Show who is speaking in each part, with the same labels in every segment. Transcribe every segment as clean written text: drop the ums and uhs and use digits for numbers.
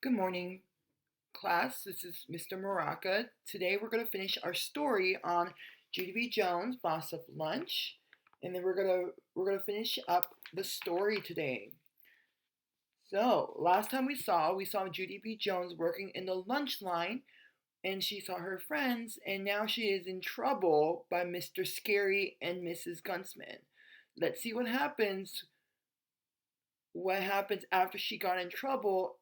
Speaker 1: Good morning, class. This is Mr. Moraka. Today we're going to finish our story on Judy B. Jones, Boss of Lunch, and then we're gonna finish up the story today. So last time we saw Judy B. Jones working in the lunch line, and she saw her friends, and now she is in trouble by Mr. Scary and Mrs. Guntsman. Let's see what happens. What happens after she got in trouble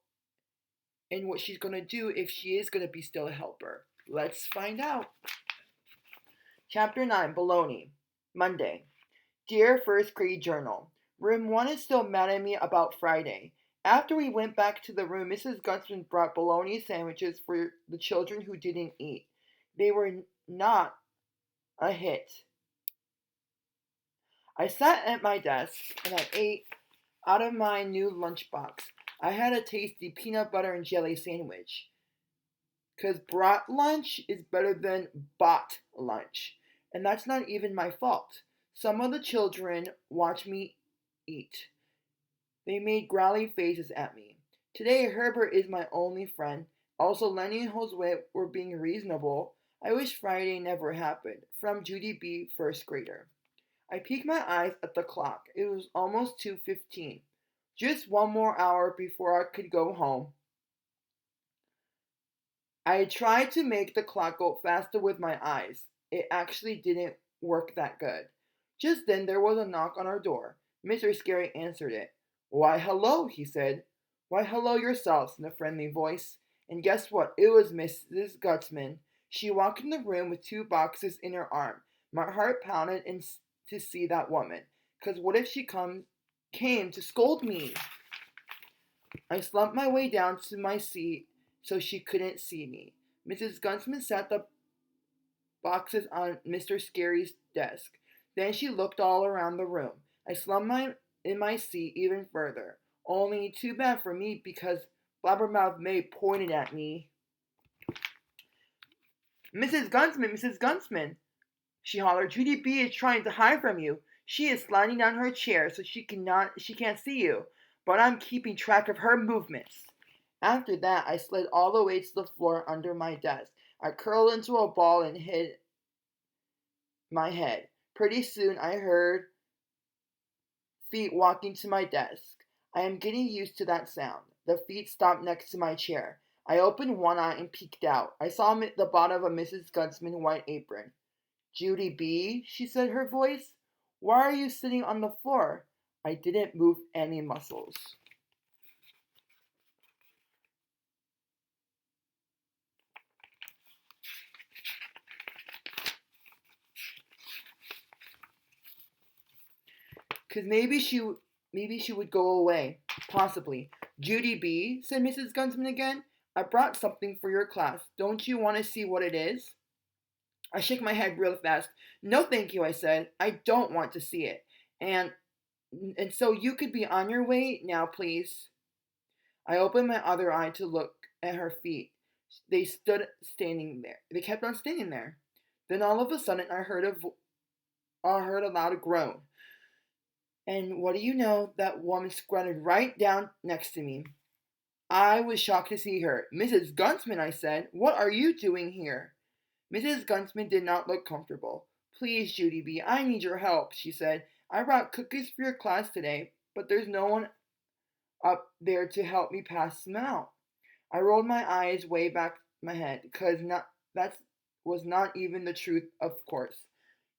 Speaker 1: and what she's going to do if she is going to be still a helper. Let's find out. Chapter 9 Baloney. Monday. Dear First Grade Journal, Room 1 is still mad at me about Friday. After we went back to the room, Mrs. Gunsman brought bologna sandwiches for the children who didn't eat. They were not a hit. I sat at my desk and I ate out of my new lunchbox. I had a tasty peanut butter and jelly sandwich. Because brought lunch is better than bought lunch. And that's not even my fault. Some of the children watched me eat. They made growly faces at me. Today, Herbert is my only friend. Also, Lenny and Josue were being reasonable. I wish Friday never happened. From Judy B., first grader. I peeked my eyes at the clock. It was almost 2:15. Just one more hour before I could go home. I tried to make the clock go faster with my eyes. It actually didn't work that good. Just then there was a knock on our door. Mr. Scary answered it. Why, hello, he said. Why, hello yourselves, in a friendly voice. And guess what? It was Mrs. Gutsman. She walked in the room with two boxes in her arm. My heart pounded to see that woman. 'Cause what if she came to scold me? I slumped my way down to my seat so she couldn't see me. Mrs. Gunsman set the boxes on Mr. Scary's desk. Then she looked all around the room. I slumped in my seat even further. Only too bad for me because Blabbermouth May pointed at me. Mrs. Gunsman, Mrs. Gunsman, she hollered. Judy B is trying to hide from you. She is sliding down her chair so she can't see you. But I'm keeping track of her movements. After that, I slid all the way to the floor under my desk. I curled into a ball and hid my head. Pretty soon, I heard feet walking to my desk. I am getting used to that sound. The feet stopped next to my chair. I opened one eye and peeked out. I saw the bottom of Mrs. Gunsman's white apron. Judy B., she said, her voice. Why are you sitting on the floor? I didn't move any muscles. Because maybe she would go away. Possibly. Judy B., said Mrs. Gunsman again. I brought something for your class. Don't you want to see what it is? I shook my head real fast. No, thank you, I said. I don't want to see it. And so you could be on your way now, please. I opened my other eye to look at her feet. They stood standing there. They kept on standing there. Then all of a sudden, I heard a loud groan. And what do you know? That woman squatted right down next to me. I was shocked to see her. Mrs. Gunsman, I said, what are you doing here? Mrs. Gunsman did not look comfortable. Please, Judy B., I need your help, she said. I brought cookies for your class today, but there's no one up there to help me pass them out. I rolled my eyes way back my head, because that was not even the truth, of course.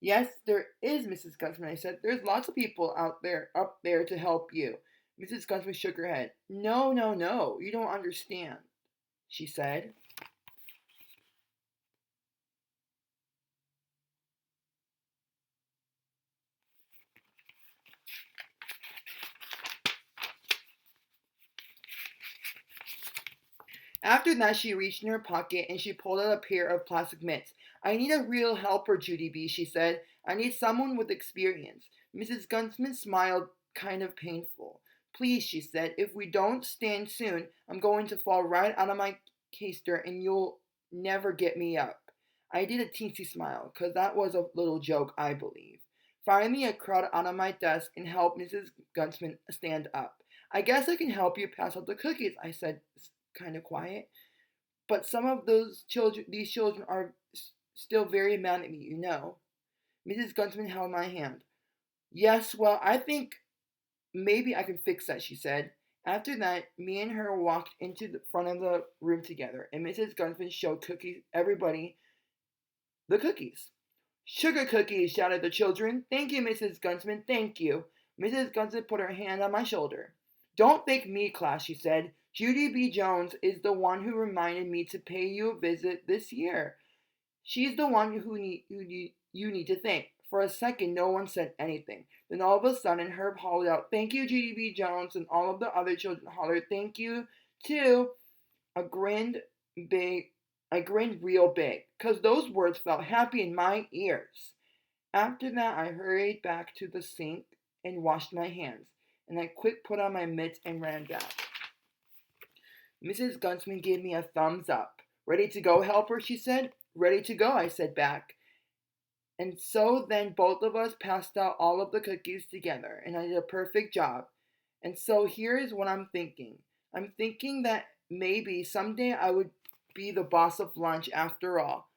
Speaker 1: Yes, there is, Mrs. Gunsman, I said. There's lots of people up there to help you. Mrs. Gunsman shook her head. No, no, no, you don't understand, she said. After that, she reached in her pocket and she pulled out a pair of plastic mitts. I need a real helper, Judy B., she said. I need someone with experience. Mrs. Gunsman smiled, kind of painful. Please, she said, if we don't stand soon, I'm going to fall right out of my caster and you'll never get me up. I did a teensy smile, 'cause that was a little joke, I believe. Finally, I crawled out of my desk and helped Mrs. Gunsman stand up. I guess I can help you pass out the cookies, I said kind of quiet. But some of these children are still very mad at me, you know. Mrs. Guntsman held my hand. Yes, well, I think maybe I can fix that, she said. After that, me and her walked into the front of the room together, and Mrs. Guntsman showed everybody the cookies. Sugar cookies, shouted the children. Thank you, Mrs. Guntsman, thank you. Mrs. Guntsman put her hand on my shoulder. Don't thank me, class, she said. Judy B. Jones is the one who reminded me to pay you a visit this year. She's the one you need to thank. For a second, no one said anything. Then all of a sudden, Herb hollered out, Thank you, Judy B. Jones, and all of the other children hollered, Thank you, too. I grinned big. I grinned real big, 'cause those words felt happy in my ears. After that, I hurried back to the sink and washed my hands, and I quick put on my mitts and ran back. Mrs. Guntsman gave me a thumbs up. Ready to go, helper, she said. Ready to go, I said back. And so then both of us passed out all of the cookies together, and I did a perfect job. And so here is what I'm thinking. I'm thinking that maybe someday I would be the boss of lunch after all.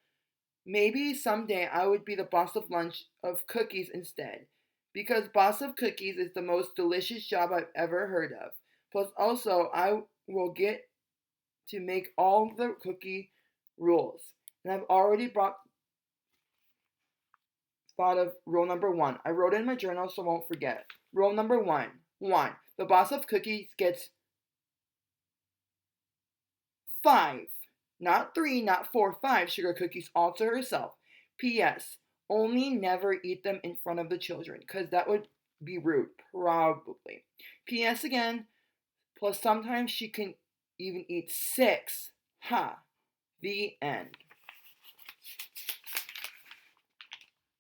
Speaker 1: Maybe someday I would be the boss of lunch of cookies instead. Because boss of cookies is the most delicious job I've ever heard of. Plus also I will get to make all the cookie rules. And I've already thought of rule number 1. I wrote it in my journal so I won't forget. Rule number 1. 1. The boss of cookies gets 5. Not 3, not 4, 5 sugar cookies all to herself. P.S. Only never eat them in front of the children, because that would be rude, probably. P.S. again, plus sometimes she can even eat 6. Ha! The end.